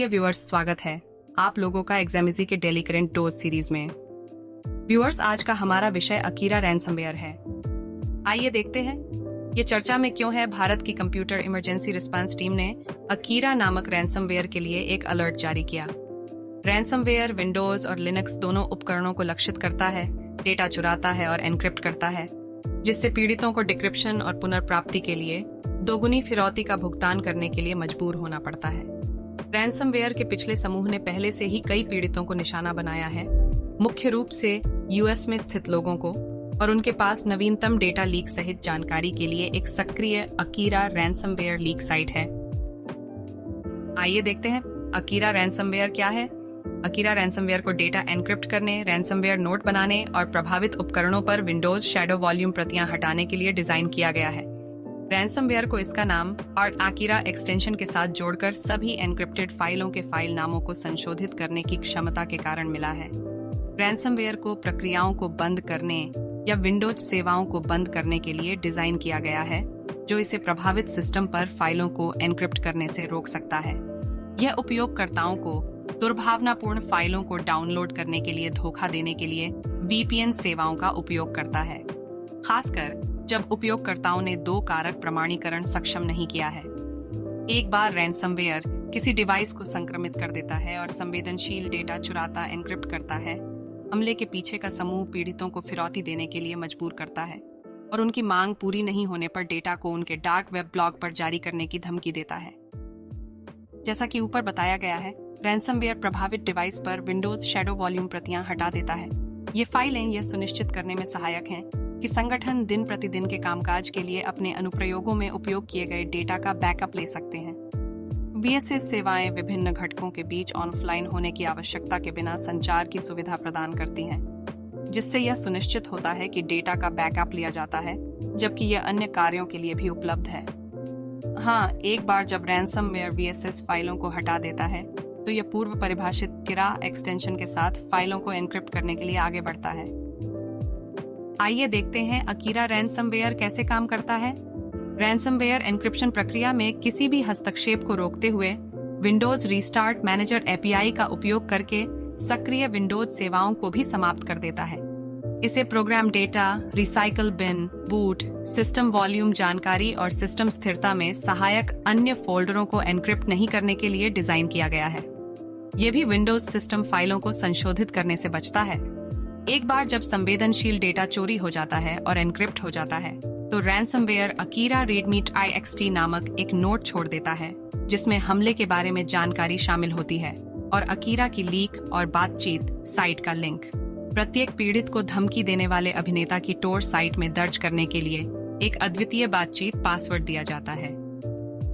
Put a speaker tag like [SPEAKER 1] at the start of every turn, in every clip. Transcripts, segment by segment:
[SPEAKER 1] Viewers, स्वागत है आप लोगों का एग्जामिजी के डेली करंट डोज सीरीज में। व्यूअर्स, आज का हमारा विषय अकीरा रैनसमवेयर है। आइए देखते हैं ये चर्चा में क्यों है। भारत की कंप्यूटर इमरजेंसी रिस्पांस टीम ने अकीरा नामक रैनसमवेयर के लिए एक अलर्ट जारी किया। रैनसमवेयर विंडोज और लिनक्स दोनों उपकरणों को लक्षित करता है, डेटा चुराता है और एनक्रिप्ट करता है, जिससे पीड़ितों को डिक्रिप्शन और पुनर्प्राप्ति के लिए दोगुनी फिरौती का भुगतान करने के लिए मजबूर होना पड़ता है। रैनसमवेयर के पिछले समूह ने पहले से ही कई पीड़ितों को निशाना बनाया है, मुख्य रूप से यूएस में स्थित लोगों को, और उनके पास नवीनतम डेटा लीक सहित जानकारी के लिए एक सक्रिय अकीरा रैनसमवेयर लीक साइट है। आइए देखते हैं अकीरा रैनसमवेयर क्या है। अकीरा रैनसमवेयर को डेटा एनक्रिप्ट करने, रैनसमवेयर नोट बनाने और प्रभावित उपकरणों पर विंडोज शैडो वॉल्यूम प्रतियां हटाने के लिए डिजाइन किया गया है। रैनसमवेयर को इसका नाम और अकीरा एक्सटेंशन के साथ जोड़कर सभी एनक्रिप्टेड फाइलों के फाइल नामों को संशोधित करने की क्षमता के कारण मिला है। रैनसमवेयर को प्रक्रियाओं को बंद करने या विंडोज सेवाओं को बंद करने के लिए डिजाइन किया गया है, जो इसे प्रभावित सिस्टम पर फाइलों को एनक्रिप्ट करने से रोक सकता है। यह उपयोगकर्ताओं को दुर्भावनापूर्ण फाइलों को डाउनलोड करने के लिए धोखा देने के लिए वीपीएन सेवाओं का उपयोग करता है, खासकर जब उपयोगकर्ताओं ने 2 कारक प्रमाणीकरण सक्षम नहीं किया है। एक बार रैनसमवेयर किसी डिवाइस को संक्रमित कर देता है और संवेदनशील डेटा चुराता, एनक्रिप्ट करता है, हमले के पीछे का समूह पीड़ितों को फिरौती देने के लिए मजबूर करता है और उनकी मांग पूरी नहीं होने पर डेटा को उनके डार्क वेब ब्लॉग पर जारी करने की धमकी देता है। जैसा कि ऊपर बताया गया है, रैनसमवेयर प्रभावित डिवाइस पर विंडोज शैडो वॉल्यूम प्रतियां हटा देता है। ये फाइलें यह सुनिश्चित करने में सहायक हैं कि संगठन दिन प्रतिदिन के कामकाज के लिए अपने अनुप्रयोगों में उपयोग किए गए डेटा का बैकअप ले सकते हैं। वीएसएस सेवाएं विभिन्न घटकों के बीच ऑफलाइन होने की आवश्यकता के बिना संचार की सुविधा प्रदान करती हैं, जिससे यह सुनिश्चित होता है कि डेटा का बैकअप लिया जाता है, जबकि यह अन्य कार्यों के लिए भी उपलब्ध है। हाँ, एक बार जब रैनसमवेयर वीएसएस फाइलों को हटा देता है, तो यह पूर्व परिभाषित अकीरा एक्सटेंशन के साथ फाइलों को एनक्रिप्ट करने के लिए आगे बढ़ता है। आइए देखते हैं अकीरा रैनसमवेयर कैसे काम करता है। रैनसमवेयर एन्क्रिप्शन प्रक्रिया में किसी भी हस्तक्षेप को रोकते हुए विंडोज रीस्टार्ट मैनेजर एपीआई का उपयोग करके सक्रिय विंडोज सेवाओं को भी समाप्त कर देता है। इसे program data, recycle bin, boot, system volume जानकारी और सिस्टम स्थिरता में सहायक अन्य फोल्डरों को एनक्रिप्ट नहीं करने के लिए डिजाइन किया गया है। यह भी विंडोज सिस्टम फाइलों को संशोधित करने से बचता है। एक बार जब संवेदनशील डेटा चोरी हो जाता है और एनक्रिप्ट हो जाता है, तो रैनसमवेयर अकीरा readme.txt नामक एक नोट छोड़ देता है, जिसमें हमले के बारे में जानकारी शामिल होती है और अकीरा की लीक और बातचीत साइट का लिंक। प्रत्येक पीड़ित को धमकी देने वाले अभिनेता की टोर साइट में दर्ज करने के लिए एक अद्वितीय बातचीत पासवर्ड दिया जाता है।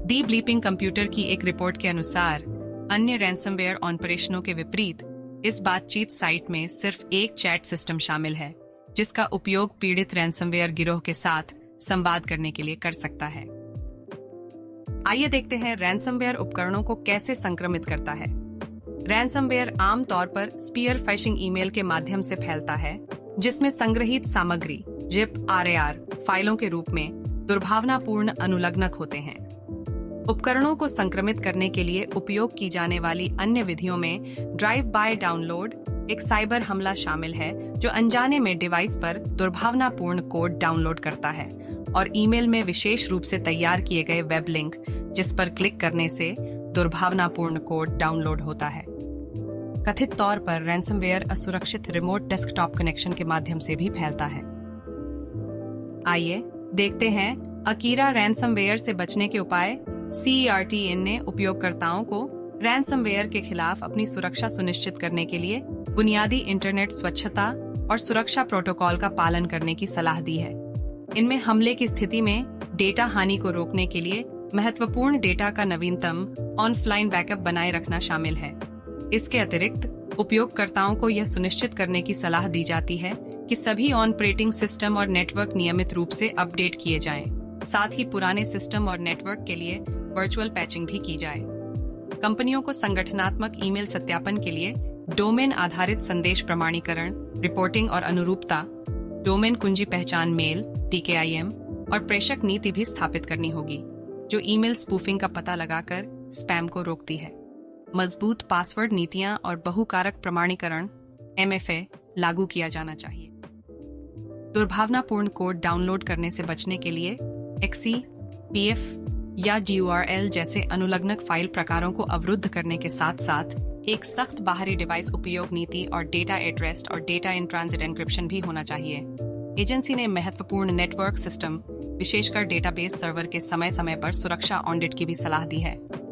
[SPEAKER 1] दी ब्लीपिंग कंप्यूटर की एक रिपोर्ट के अनुसार अन्य रैनसमवेयर ऑपरेशनों के विपरीत इस बातचीत साइट में सिर्फ एक चैट सिस्टम शामिल है, जिसका उपयोग पीड़ित रैनसमवेयर गिरोह के साथ संवाद करने के लिए कर सकता है। आइए देखते हैं रैनसमवेयर उपकरणों को कैसे संक्रमित करता है। रैनसमवेयर आमतौर पर स्पीयर फिशिंग ईमेल के माध्यम से फैलता है, जिसमें संग्रहीत सामग्री जिप RAR फाइलों के रूप में दुर्भावनापूर्ण अनुलग्नक होते हैं। उपकरणों को संक्रमित करने के लिए उपयोग की जाने वाली अन्य विधियों में ड्राइव बाय डाउनलोड, एक साइबर हमला शामिल है जो अनजाने में डिवाइस पर दुर्भावनापूर्ण कोड डाउनलोड करता है और ईमेल में विशेष रूप से तैयार किए गए वेब लिंक, जिस पर क्लिक करने से दुर्भावनापूर्ण कोड डाउनलोड होता है। कथित तौर पर रैनसमवेयर असुरक्षित रिमोट डेस्कटॉप कनेक्शन के माध्यम से भी फैलता है। आइए देखते हैं अकीरा रैनसमवेयर से बचने के उपाय। CERT-in ने उपयोगकर्ताओं को रैनसमवेयर के खिलाफ अपनी सुरक्षा सुनिश्चित करने के लिए बुनियादी इंटरनेट स्वच्छता और सुरक्षा प्रोटोकॉल का पालन करने की सलाह दी है। इनमें हमले की स्थिति में डेटा हानि को रोकने के लिए महत्वपूर्ण डेटा का नवीनतम ऑफलाइन बैकअप बनाए रखना शामिल है। इसके अतिरिक्त उपयोगकर्ताओं को यह सुनिश्चित करने की सलाह दी जाती है कि सभी ऑपरेटिंग सिस्टम और नेटवर्क नियमित रूप से अपडेट किए जाएं। साथ ही पुराने सिस्टम और नेटवर्क के लिए वर्चुअल पैचिंग भी की जाए। कंपनियों को संगठनात्मक ईमेल सत्यापन के लिए डोमेन आधारित संदेश प्रमाणीकरण, रिपोर्टिंग और अनुरूपता, डोमेन कुंजी पहचान मेल DKIM और प्रेषक नीति भी स्थापित करनी होगी, जो ईमेल स्पूफिंग का पता लगाकर स्पैम को रोकती है। मजबूत पासवर्ड नीतियां और बहुकारक प्रमाणीकरण MFA लागू किया जाना चाहिए। दुर्भावनापूर्ण कोड डाउनलोड करने से बचने के लिए XE, PF या DURL जैसे अनुलग्नक फाइल प्रकारों को अवरुद्ध करने के साथ साथ एक सख्त बाहरी डिवाइस उपयोग नीति और डेटा एट रेस्ट और डेटा इन ट्रांजिट एन्क्रिप्शन भी होना चाहिए। एजेंसी ने महत्वपूर्ण नेटवर्क सिस्टम, विशेषकर डेटाबेस सर्वर के समय समय पर सुरक्षा ऑडिट की भी सलाह दी है।